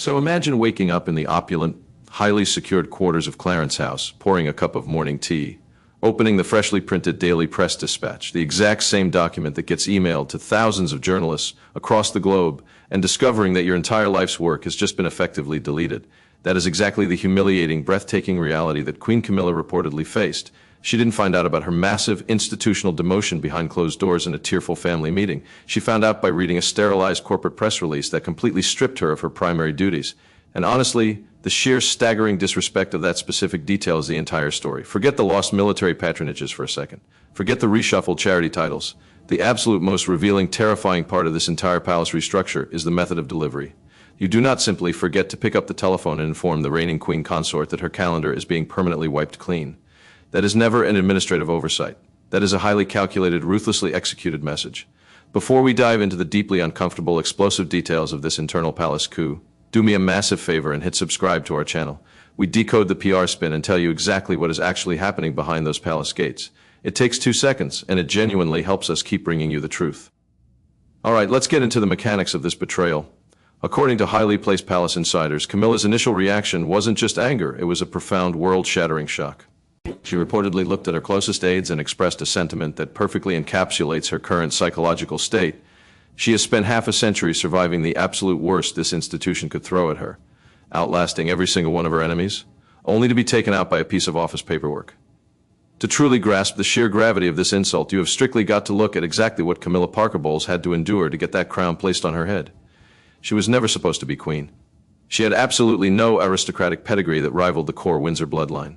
So imagine waking up in the opulent, highly secured quarters of Clarence House, pouring a cup of morning tea, opening the freshly printed Daily Press Dispatch, the exact same document that gets emailed to thousands of journalists across the globe, and discovering that your entire life's work has just been effectively deleted. That is exactly the humiliating, breathtaking reality that Queen Camilla reportedly faced. She didn't find out about her massive institutional demotion behind closed doors in a tearful family meeting. She found out by reading a sterilized corporate press release that completely stripped her of her primary duties. And honestly, the sheer staggering disrespect of that specific detail is the entire story. Forget the lost military patronages for a second. Forget the reshuffled charity titles. The absolute most revealing, terrifying part of this entire palace restructure is the method of delivery. You do not simply forget to pick up the telephone and inform the reigning queen consort that her calendar is being permanently wiped clean. That is never an administrative oversight. That is a highly calculated, ruthlessly executed message. Before we dive into the deeply uncomfortable, explosive details of this internal palace coup, do me a massive favor and hit subscribe to our channel. We decode the PR spin and tell you exactly what is actually happening behind those palace gates. It takes 2 seconds, and it genuinely helps us keep bringing you the truth. Alright, let's get into the mechanics of this betrayal. According to highly placed palace insiders, Camilla's initial reaction wasn't just anger, it was a profound, world-shattering shock. She reportedly looked at her closest aides and expressed a sentiment that perfectly encapsulates her current psychological state. She has spent half a century surviving the absolute worst this institution could throw at her, outlasting every single one of her enemies, only to be taken out by a piece of office paperwork. To truly grasp the sheer gravity of this insult, you have strictly got to look at exactly what Camilla Parker Bowles had to endure to get that crown placed on her head. She was never supposed to be queen. She had absolutely no aristocratic pedigree that rivaled the core Windsor bloodline.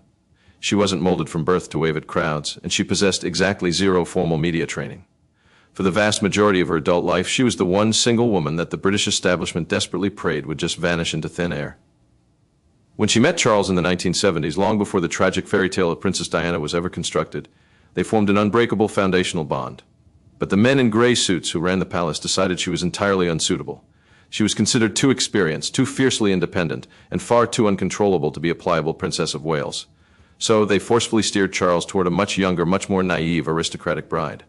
She wasn't molded from birth to wave at crowds, and she possessed exactly zero formal media training. For the vast majority of her adult life, she was the one single woman that the British establishment desperately prayed would just vanish into thin air. When she met Charles in the 1970s, long before the tragic fairy tale of Princess Diana was ever constructed, they formed an unbreakable foundational bond. But the men in gray suits who ran the palace decided she was entirely unsuitable. She was considered too experienced, too fiercely independent, and far too uncontrollable to be a pliable Princess of Wales. So they forcefully steered Charles toward a much younger, much more naive aristocratic bride.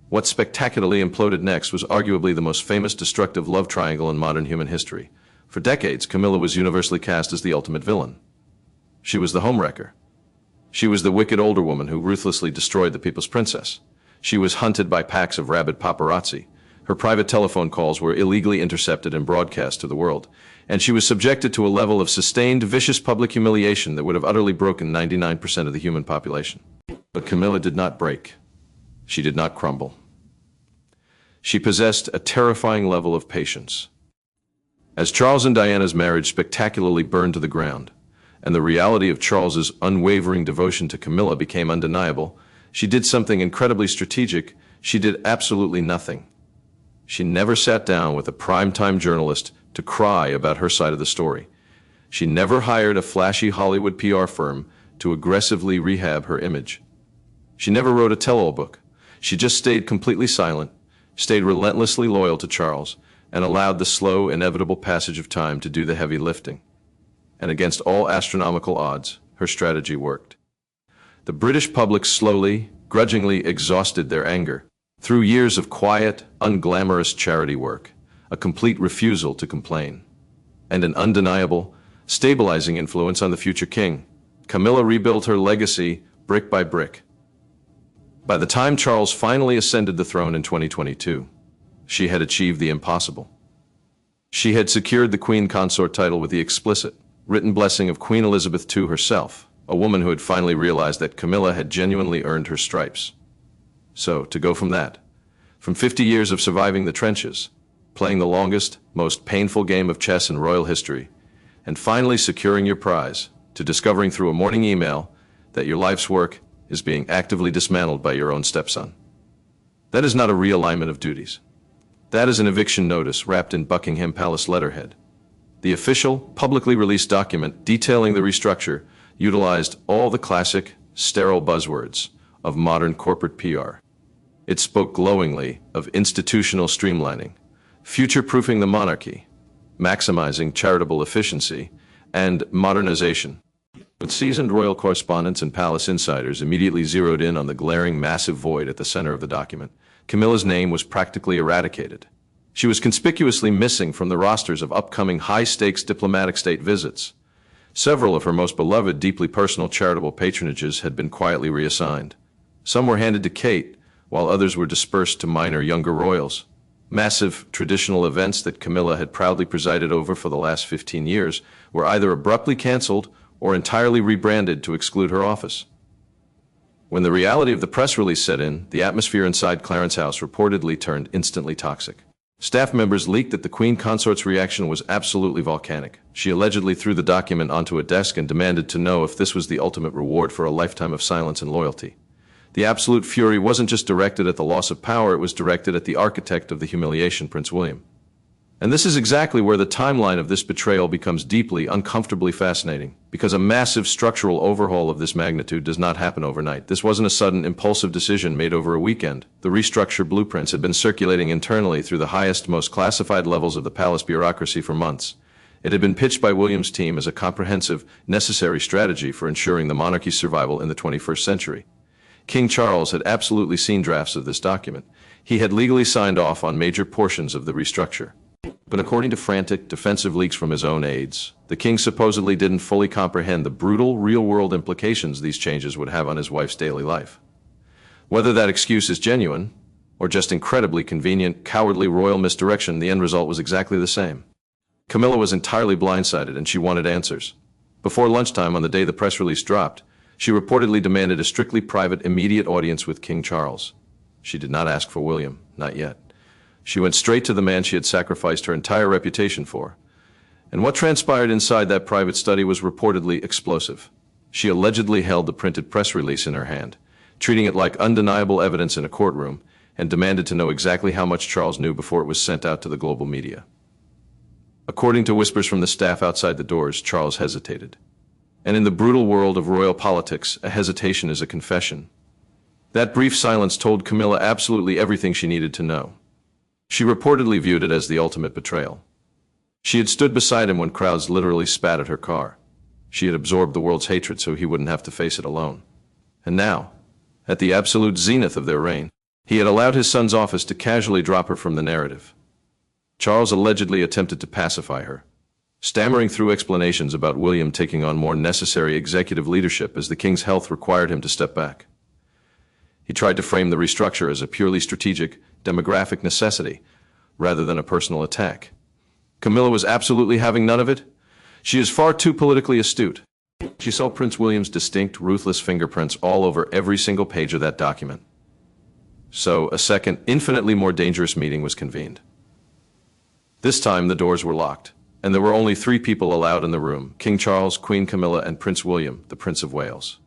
What spectacularly imploded next was arguably the most famous destructive love triangle in modern human history. For decades, Camilla was universally cast as the ultimate villain. She was the homewrecker. She was the wicked older woman who ruthlessly destroyed the people's princess. She was hunted by packs of rabid paparazzi. Her private telephone calls were illegally intercepted and broadcast to the world. And she was subjected to a level of sustained, vicious public humiliation that would have utterly broken 99% of the human population. But Camilla did not break. She did not crumble. She possessed a terrifying level of patience. As Charles and Diana's marriage spectacularly burned to the ground, and the reality of Charles's unwavering devotion to Camilla became undeniable, she did something incredibly strategic. She did absolutely nothing. She never sat down with a primetime journalist to cry about her side of the story. She never hired a flashy Hollywood PR firm to aggressively rehab her image. She never wrote a tell-all book. She just stayed completely silent, stayed relentlessly loyal to Charles, and allowed the slow, inevitable passage of time to do the heavy lifting. And against all astronomical odds, her strategy worked. The British public slowly, grudgingly exhausted their anger through years of quiet, unglamorous charity work, a complete refusal to complain, and an undeniable, stabilizing influence on the future king. Camilla rebuilt her legacy brick by brick. By the time Charles finally ascended the throne in 2022, she had achieved the impossible. She had secured the Queen Consort title with the explicit, written blessing of Queen Elizabeth II herself, a woman who had finally realized that Camilla had genuinely earned her stripes. So, to go from that, from 50 years of surviving the trenches, playing the longest, most painful game of chess in royal history, and finally securing your prize, to discovering through a morning email that your life's work is being actively dismantled by your own stepson. That is not a realignment of duties. That is an eviction notice wrapped in Buckingham Palace letterhead. The official, publicly released document detailing the restructure utilized all the classic, sterile buzzwords of modern corporate PR. It spoke glowingly of institutional streamlining, future-proofing the monarchy, maximizing charitable efficiency, and modernization. But seasoned royal correspondents and palace insiders immediately zeroed in on the glaring massive void at the center of the document. Camilla's name was practically eradicated. She was conspicuously missing from the rosters of upcoming high-stakes diplomatic state visits. Several of her most beloved, deeply personal charitable patronages had been quietly reassigned. Some were handed to Kate, while others were dispersed to minor younger royals. Massive, traditional events that Camilla had proudly presided over for the last 15 years were either abruptly canceled or entirely rebranded to exclude her office. When the reality of the press release set in, the atmosphere inside Clarence House reportedly turned instantly toxic. Staff members leaked that the Queen Consort's reaction was absolutely volcanic. She allegedly threw the document onto a desk and demanded to know if this was the ultimate reward for a lifetime of silence and loyalty. The absolute fury wasn't just directed at the loss of power, it was directed at the architect of the humiliation, Prince William. And this is exactly where the timeline of this betrayal becomes deeply, uncomfortably fascinating, because a massive structural overhaul of this magnitude does not happen overnight. This wasn't a sudden, impulsive decision made over a weekend. The restructure blueprints had been circulating internally through the highest, most classified levels of the palace bureaucracy for months. It had been pitched by William's team as a comprehensive, necessary strategy for ensuring the monarchy's survival in the 21st century. King Charles had absolutely seen drafts of this document. He had legally signed off on major portions of the restructure. But according to frantic, defensive leaks from his own aides, the king supposedly didn't fully comprehend the brutal, real-world implications these changes would have on his wife's daily life. Whether that excuse is genuine, or just incredibly convenient, cowardly royal misdirection, the end result was exactly the same. Camilla was entirely blindsided, and she wanted answers. Before lunchtime on the day the press release dropped, she reportedly demanded a strictly private, immediate audience with King Charles. She did not ask for William, not yet. She went straight to the man she had sacrificed her entire reputation for. And what transpired inside that private study was reportedly explosive. She allegedly held the printed press release in her hand, treating it like undeniable evidence in a courtroom, and demanded to know exactly how much Charles knew before it was sent out to the global media. According to whispers from the staff outside the doors, Charles hesitated. And in the brutal world of royal politics, a hesitation is a confession. That brief silence told Camilla absolutely everything she needed to know. She reportedly viewed it as the ultimate betrayal. She had stood beside him when crowds literally spat at her car. She had absorbed the world's hatred so he wouldn't have to face it alone. And now, at the absolute zenith of their reign, he had allowed his son's office to casually drop her from the narrative. Charles allegedly attempted to pacify her, stammering through explanations about William taking on more necessary executive leadership as the king's health required him to step back. He tried to frame the restructure as a purely strategic, demographic necessity, rather than a personal attack. Camilla was absolutely having none of it. She is far too politically astute. She saw Prince William's distinct, ruthless fingerprints all over every single page of that document. So, a second, infinitely more dangerous meeting was convened. This time, the doors were locked, and there were only 3 people allowed in the room: King Charles, Queen Camilla, and Prince William, the Prince of Wales.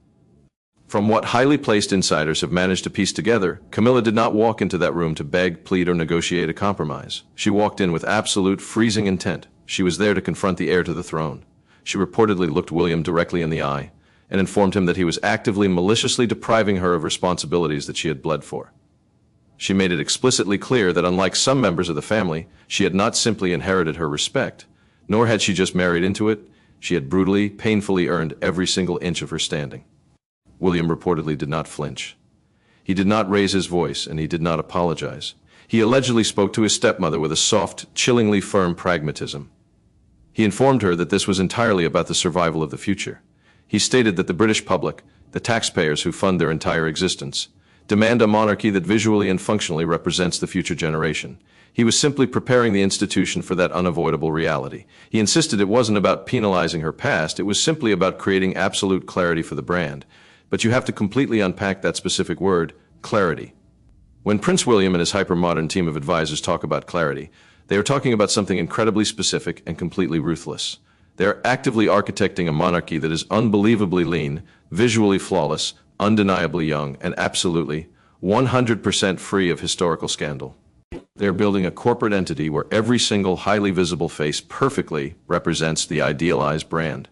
From what highly placed insiders have managed to piece together, Camilla did not walk into that room to beg, plead, or negotiate a compromise. She walked in with absolute, freezing intent. She was there to confront the heir to the throne. She reportedly looked William directly in the eye and informed him that he was actively, maliciously depriving her of responsibilities that she had bled for. She made it explicitly clear that unlike some members of the family, she had not simply inherited her respect, nor had she just married into it. She had brutally, painfully earned every single inch of her standing. William reportedly did not flinch. He did not raise his voice, and he did not apologize. He allegedly spoke to his stepmother with a soft, chillingly firm pragmatism. He informed her that this was entirely about the survival of the future. He stated that the British public, the taxpayers who fund their entire existence, demand a monarchy that visually and functionally represents the future generation. He was simply preparing the institution for that unavoidable reality. He insisted it wasn't about penalizing her past, it was simply about creating absolute clarity for the brand. But you have to completely unpack that specific word, clarity. When Prince William and his hyper-modern team of advisors talk about clarity, they are talking about something incredibly specific and completely ruthless. They are actively architecting a monarchy that is unbelievably lean, visually flawless, undeniably young, and absolutely 100% free of historical scandal. They are building a corporate entity where every single highly visible face perfectly represents the idealized brand.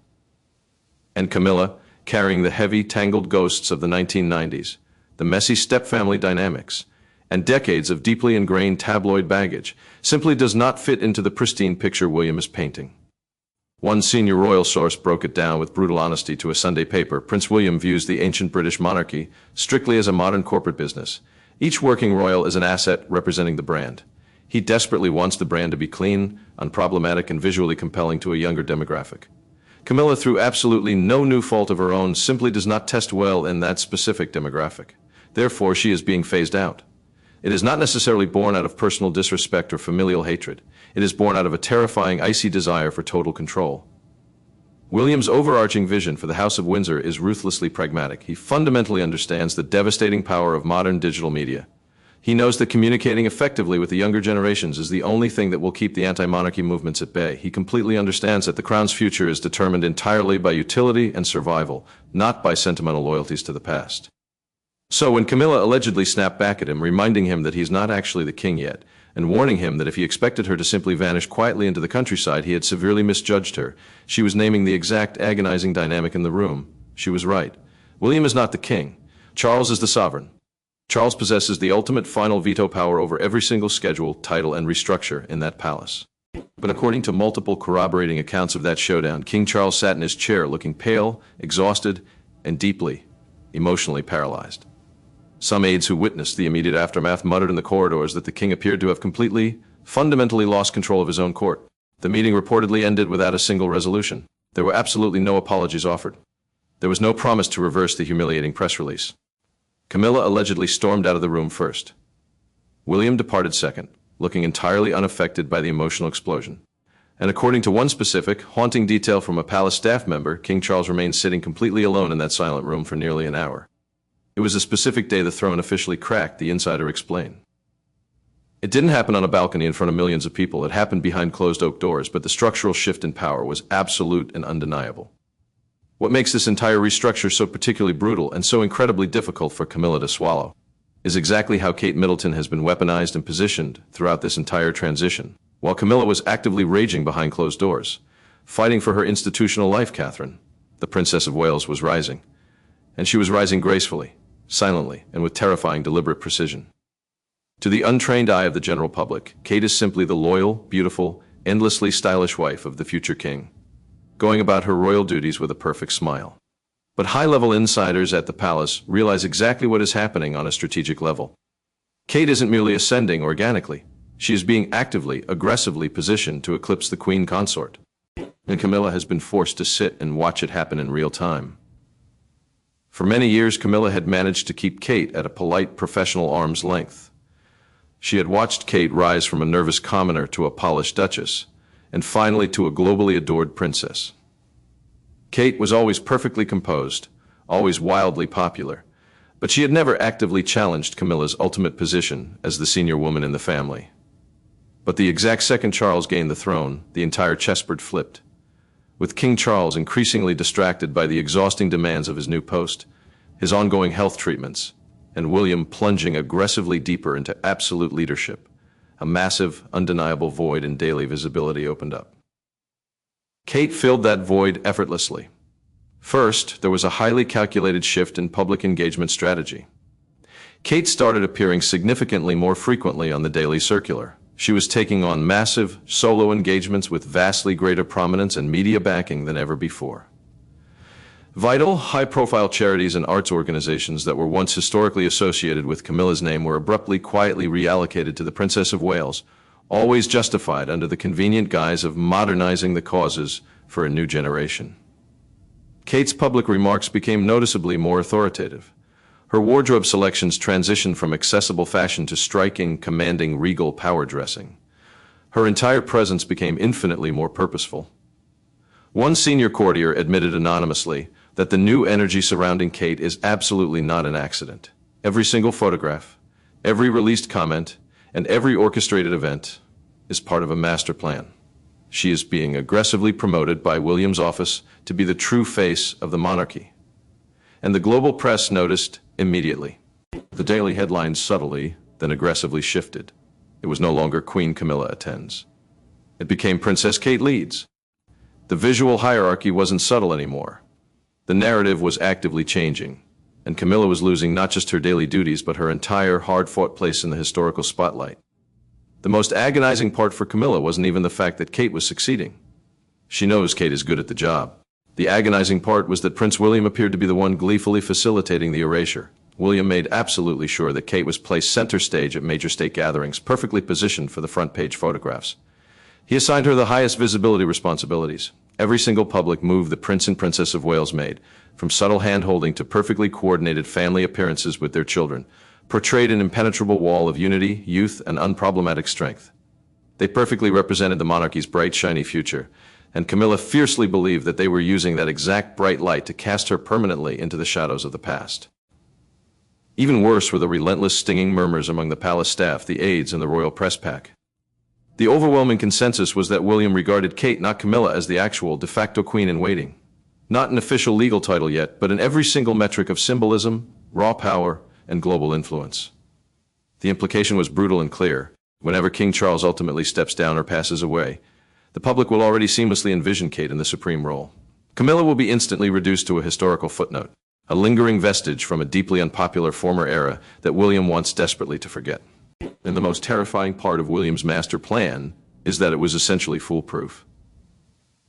And Camilla, carrying the heavy, tangled ghosts of the 1990s, the messy stepfamily dynamics, and decades of deeply ingrained tabloid baggage, simply does not fit into the pristine picture William is painting. One senior royal source broke it down with brutal honesty to a Sunday paper. Prince William views the ancient British monarchy strictly as a modern corporate business. Each working royal is an asset representing the brand. He desperately wants the brand to be clean, unproblematic, and visually compelling to a younger demographic. Camilla, through absolutely no new fault of her own, simply does not test well in that specific demographic. Therefore, she is being phased out. It is not necessarily born out of personal disrespect or familial hatred. It is born out of a terrifying, icy desire for total control. William's overarching vision for the House of Windsor is ruthlessly pragmatic. He fundamentally understands the devastating power of modern digital media. He knows that communicating effectively with the younger generations is the only thing that will keep the anti-monarchy movements at bay. He completely understands that the crown's future is determined entirely by utility and survival, not by sentimental loyalties to the past. So when Camilla allegedly snapped back at him, reminding him that he's not actually the king yet, and warning him that if he expected her to simply vanish quietly into the countryside, he had severely misjudged her, she was naming the exact agonizing dynamic in the room. She was right. William is not the king. Charles is the sovereign. Charles possesses the ultimate final veto power over every single schedule, title, and restructure in that palace. But according to multiple corroborating accounts of that showdown, King Charles sat in his chair looking pale, exhausted, and deeply, emotionally paralyzed. Some aides who witnessed the immediate aftermath muttered in the corridors that the king appeared to have completely, fundamentally lost control of his own court. The meeting reportedly ended without a single resolution. There were absolutely no apologies offered. There was no promise to reverse the humiliating press release. Camilla allegedly stormed out of the room first. William departed second, looking entirely unaffected by the emotional explosion. And according to one specific, haunting detail from a palace staff member, King Charles remained sitting completely alone in that silent room for nearly an hour. It was a specific day the throne officially cracked, the insider explained. It didn't happen on a balcony in front of millions of people. It happened behind closed oak doors, but the structural shift in power was absolute and undeniable. What makes this entire restructure so particularly brutal and so incredibly difficult for Camilla to swallow is exactly how Kate Middleton has been weaponized and positioned throughout this entire transition. While Camilla was actively raging behind closed doors, fighting for her institutional life, Catherine, the Princess of Wales, was rising. And she was rising gracefully, silently, and with terrifying deliberate precision. To the untrained eye of the general public, Kate is simply the loyal, beautiful, endlessly stylish wife of the future king, going about her royal duties with a perfect smile. But high-level insiders at the palace realize exactly what is happening on a strategic level. Kate isn't merely ascending organically. She is being actively, aggressively positioned to eclipse the queen consort. And Camilla has been forced to sit and watch it happen in real time. For many years, Camilla had managed to keep Kate at a polite, professional arm's length. She had watched Kate rise from a nervous commoner to a polished duchess, and finally to a globally adored princess. Kate was always perfectly composed, always wildly popular, but she had never actively challenged Camilla's ultimate position as the senior woman in the family. But the exact second Charles gained the throne, the entire chessboard flipped. With King Charles increasingly distracted by the exhausting demands of his new post, his ongoing health treatments, and William plunging aggressively deeper into absolute leadership, a massive, undeniable void in daily visibility opened up. Kate filled that void effortlessly. First, there was a highly calculated shift in public engagement strategy. Kate started appearing significantly more frequently on the Daily Circular. She was taking on massive, solo engagements with vastly greater prominence and media backing than ever before. Vital, high-profile charities and arts organizations that were once historically associated with Camilla's name were abruptly, quietly reallocated to the Princess of Wales, always justified under the convenient guise of modernizing the causes for a new generation. Kate's public remarks became noticeably more authoritative. Her wardrobe selections transitioned from accessible fashion to striking, commanding, regal power dressing. Her entire presence became infinitely more purposeful. One senior courtier admitted anonymously that the new energy surrounding Kate is absolutely not an accident. Every single photograph, every released comment, and every orchestrated event is part of a master plan. She is being aggressively promoted by William's office to be the true face of the monarchy. And the global press noticed immediately. The daily headlines subtly, then aggressively shifted. It was no longer Queen Camilla attends. It became Princess Kate leads. The visual hierarchy wasn't subtle anymore. The narrative was actively changing, and Camilla was losing not just her daily duties but her entire hard-fought place in the historical spotlight. The most agonizing part for Camilla wasn't even the fact that Kate was succeeding. She knows Kate is good at the job. The agonizing part was that Prince William appeared to be the one gleefully facilitating the erasure. William made absolutely sure that Kate was placed center stage at major state gatherings, perfectly positioned for the front page photographs. He assigned her the highest visibility responsibilities. Every single public move the Prince and Princess of Wales made, from subtle hand-holding to perfectly coordinated family appearances with their children, portrayed an impenetrable wall of unity, youth, and unproblematic strength. They perfectly represented the monarchy's bright, shiny future, and Camilla fiercely believed that they were using that exact bright light to cast her permanently into the shadows of the past. Even worse were the relentless stinging murmurs among the palace staff, the aides, and the royal press pack. The overwhelming consensus was that William regarded Kate, not Camilla, as the actual de facto queen-in-waiting. Not an official legal title yet, but in every single metric of symbolism, raw power, and global influence. The implication was brutal and clear. Whenever King Charles ultimately steps down or passes away, the public will already seamlessly envision Kate in the supreme role. Camilla will be instantly reduced to a historical footnote, a lingering vestige from a deeply unpopular former era that William wants desperately to forget. And the most terrifying part of William's master plan is that it was essentially foolproof.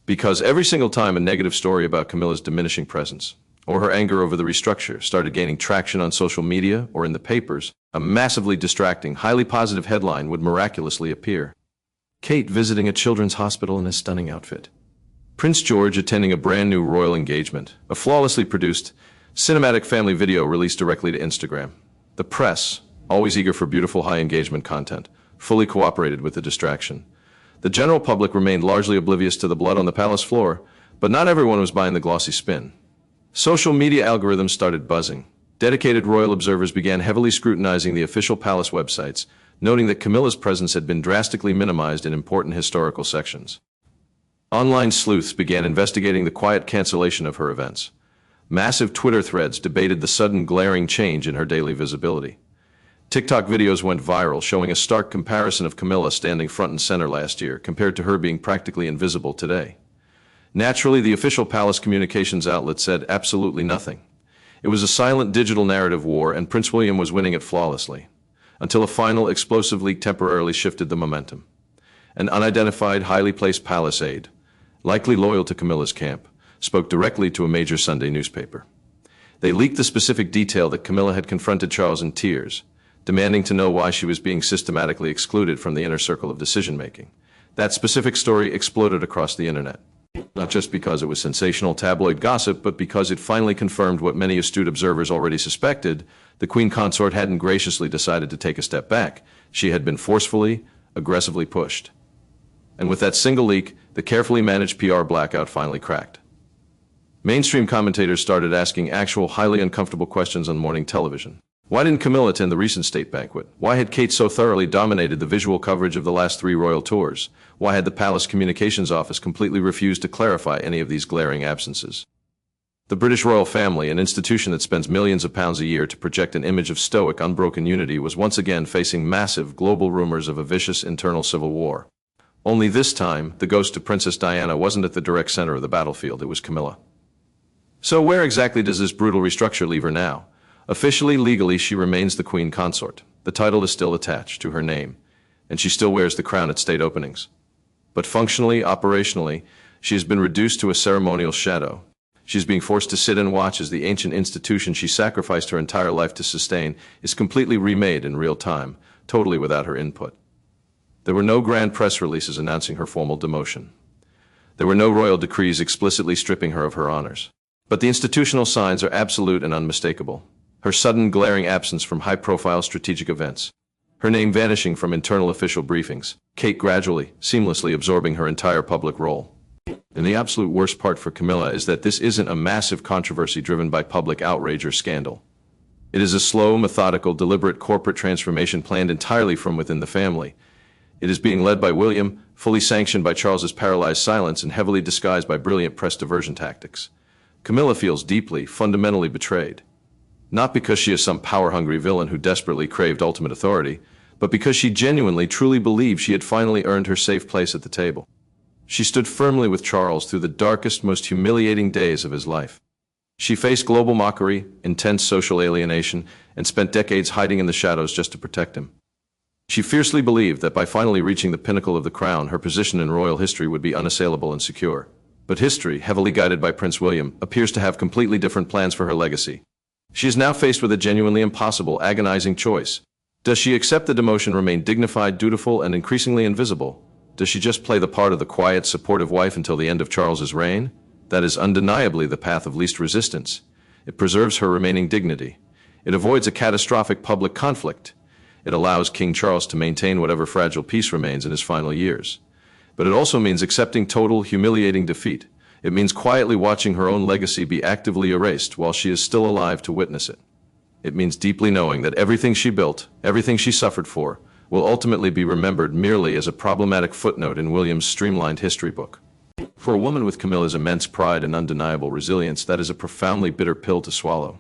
Because every single time a negative story about Camilla's diminishing presence, or her anger over the restructure, started gaining traction on social media or in the papers, a massively distracting, highly positive headline would miraculously appear. Kate visiting a children's hospital in a stunning outfit. Prince George attending a brand new royal engagement, a flawlessly produced, cinematic family video released directly to Instagram. The press, always eager for beautiful high engagement content, fully cooperated with the distraction. The general public remained largely oblivious to the blood on the palace floor, but not everyone was buying the glossy spin. Social media algorithms started buzzing. Dedicated royal observers began heavily scrutinizing the official palace websites, noting that Camilla's presence had been drastically minimized in important historical sections. Online sleuths began investigating the quiet cancellation of her events. Massive Twitter threads debated the sudden glaring change in her daily visibility. TikTok videos went viral, showing a stark comparison of Camilla standing front and center last year compared to her being practically invisible today. Naturally, the official palace communications outlet said absolutely nothing. It was a silent digital narrative war, and Prince William was winning it flawlessly, until a final explosive leak temporarily shifted the momentum. An unidentified, highly placed palace aide, likely loyal to Camilla's camp, spoke directly to a major Sunday newspaper. They leaked the specific detail that Camilla had confronted Charles in tears, demanding to know why she was being systematically excluded from the inner circle of decision-making. That specific story exploded across the internet, not just because it was sensational tabloid gossip, but because it finally confirmed what many astute observers already suspected: the Queen Consort hadn't graciously decided to take a step back. She had been forcefully, aggressively pushed. And with that single leak, the carefully managed PR blackout finally cracked. Mainstream commentators started asking actual, highly uncomfortable questions on morning television. Why didn't Camilla attend the recent state banquet? Why had Kate so thoroughly dominated the visual coverage of the last 3 royal tours? Why had the palace communications office completely refused to clarify any of these glaring absences? The British royal family, an institution that spends millions of pounds a year to project an image of stoic, unbroken unity, was once again facing massive global rumors of a vicious internal civil war. Only this time, the ghost of Princess Diana wasn't at the direct center of the battlefield. It was Camilla. So where exactly does this brutal restructure leave her now? Officially, legally, she remains the Queen Consort. The title is still attached to her name, and she still wears the crown at state openings. But functionally, operationally, she has been reduced to a ceremonial shadow. She is being forced to sit and watch as the ancient institution she sacrificed her entire life to sustain is completely remade in real time, totally without her input. There were no grand press releases announcing her formal demotion. There were no royal decrees explicitly stripping her of her honors. But the institutional signs are absolute and unmistakable. Her sudden, glaring absence from high-profile strategic events, her name vanishing from internal official briefings, Kate gradually, seamlessly absorbing her entire public role. And the absolute worst part for Camilla is that this isn't a massive controversy driven by public outrage or scandal. It is a slow, methodical, deliberate corporate transformation planned entirely from within the family. It is being led by William, fully sanctioned by Charles's paralyzed silence, and heavily disguised by brilliant press diversion tactics. Camilla feels deeply, fundamentally betrayed. Not because she is some power-hungry villain who desperately craved ultimate authority, but because she genuinely, truly believed she had finally earned her safe place at the table. She stood firmly with Charles through the darkest, most humiliating days of his life. She faced global mockery, intense social alienation, and spent decades hiding in the shadows just to protect him. She fiercely believed that by finally reaching the pinnacle of the crown, her position in royal history would be unassailable and secure. But history, heavily guided by Prince William, appears to have completely different plans for her legacy. She is now faced with a genuinely impossible, agonizing choice. Does she accept the demotion, remain dignified, dutiful, and increasingly invisible? Does she just play the part of the quiet, supportive wife until the end of Charles's reign? That is undeniably the path of least resistance. It preserves her remaining dignity. It avoids a catastrophic public conflict. It allows King Charles to maintain whatever fragile peace remains in his final years. But it also means accepting total, humiliating defeat. It means quietly watching her own legacy be actively erased while she is still alive to witness it. It means deeply knowing that everything she built, everything she suffered for, will ultimately be remembered merely as a problematic footnote in William's streamlined history book. For a woman with Camilla's immense pride and undeniable resilience, that is a profoundly bitter pill to swallow.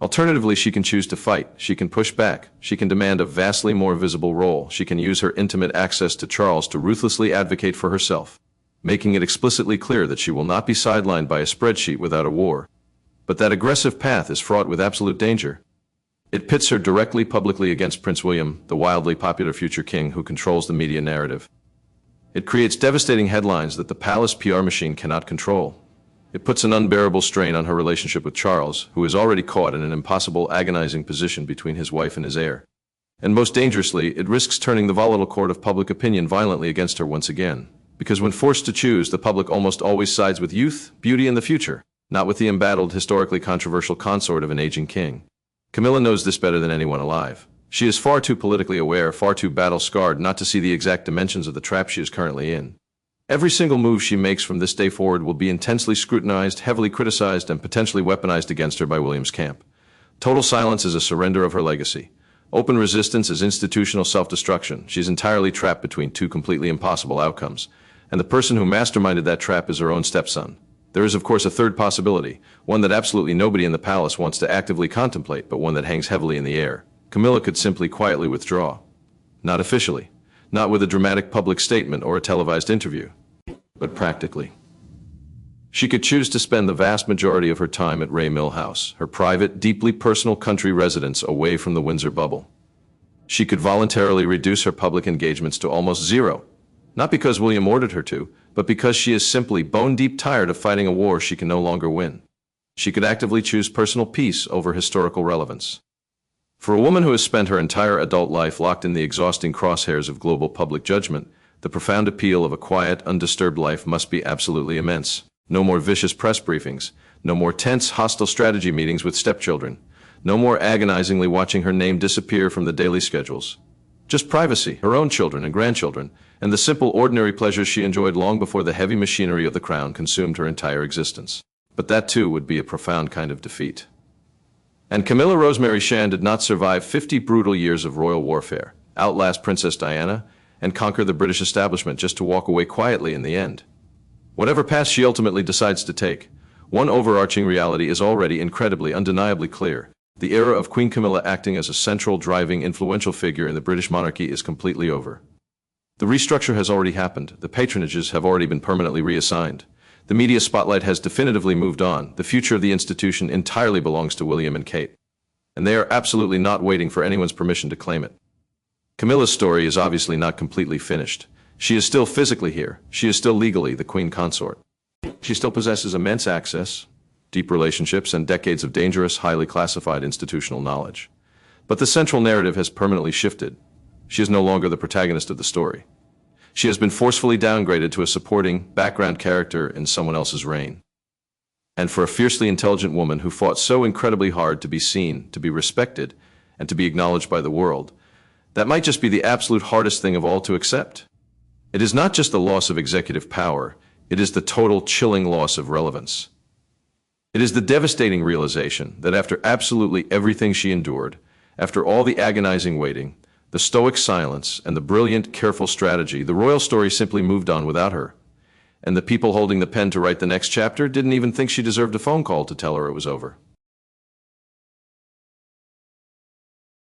Alternatively, she can choose to fight, she can push back, she can demand a vastly more visible role, she can use her intimate access to Charles to ruthlessly advocate for herself, making it explicitly clear that she will not be sidelined by a spreadsheet without a war. But that aggressive path is fraught with absolute danger. It pits her directly publicly against Prince William, the wildly popular future king who controls the media narrative. It creates devastating headlines that the palace PR machine cannot control. It puts an unbearable strain on her relationship with Charles, who is already caught in an impossible, agonizing position between his wife and his heir. And most dangerously, it risks turning the volatile court of public opinion violently against her once again. Because when forced to choose, the public almost always sides with youth, beauty, and the future, not with the embattled, historically controversial consort of an aging king. Camilla knows this better than anyone alive. She is far too politically aware, far too battle-scarred not to see the exact dimensions of the trap she is currently in. Every single move she makes from this day forward will be intensely scrutinized, heavily criticized, and potentially weaponized against her by William's camp. Total silence is a surrender of her legacy. Open resistance is institutional self-destruction. She's entirely trapped between two completely impossible outcomes. And the person who masterminded that trap is her own stepson. There is, of course, a third possibility, one that absolutely nobody in the palace wants to actively contemplate, but one that hangs heavily in the air. Camilla could simply quietly withdraw. Not officially. Not with a dramatic public statement or a televised interview, but practically. She could choose to spend the vast majority of her time at Ray Mill House, her private, deeply personal country residence away from the Windsor bubble. She could voluntarily reduce her public engagements to almost zero, not because William ordered her to, but because she is simply bone-deep tired of fighting a war she can no longer win. She could actively choose personal peace over historical relevance. For a woman who has spent her entire adult life locked in the exhausting crosshairs of global public judgment, the profound appeal of a quiet, undisturbed life must be absolutely immense. No more vicious press briefings, no more tense, hostile strategy meetings with stepchildren, no more agonizingly watching her name disappear from the daily schedules. Just privacy, her own children and grandchildren, and the simple, ordinary pleasures she enjoyed long before the heavy machinery of the crown consumed her entire existence. But that, too, would be a profound kind of defeat. And Camilla Rosemary Shan did not survive 50 brutal years of royal warfare, outlast Princess Diana, and conquer the British establishment just to walk away quietly in the end. Whatever path she ultimately decides to take, one overarching reality is already incredibly, undeniably clear. The era of Queen Camilla acting as a central, driving, influential figure in the British monarchy is completely over. The restructure has already happened. The patronages have already been permanently reassigned. The media spotlight has definitively moved on. The future of the institution entirely belongs to William and Kate. And they are absolutely not waiting for anyone's permission to claim it. Camilla's story is obviously not completely finished. She is still physically here. She is still legally the queen consort. She still possesses immense access, deep relationships, and decades of dangerous, highly classified institutional knowledge. But the central narrative has permanently shifted. She is no longer the protagonist of the story. She has been forcefully downgraded to a supporting, background character in someone else's reign. And for a fiercely intelligent woman who fought so incredibly hard to be seen, to be respected, and to be acknowledged by the world, that might just be the absolute hardest thing of all to accept. It is not just the loss of executive power, it is the total chilling loss of relevance. It is the devastating realization that after absolutely everything she endured, after all the agonizing waiting, the stoic silence, and the brilliant, careful strategy, the royal story simply moved on without her. And the people holding the pen to write the next chapter didn't even think she deserved a phone call to tell her it was over.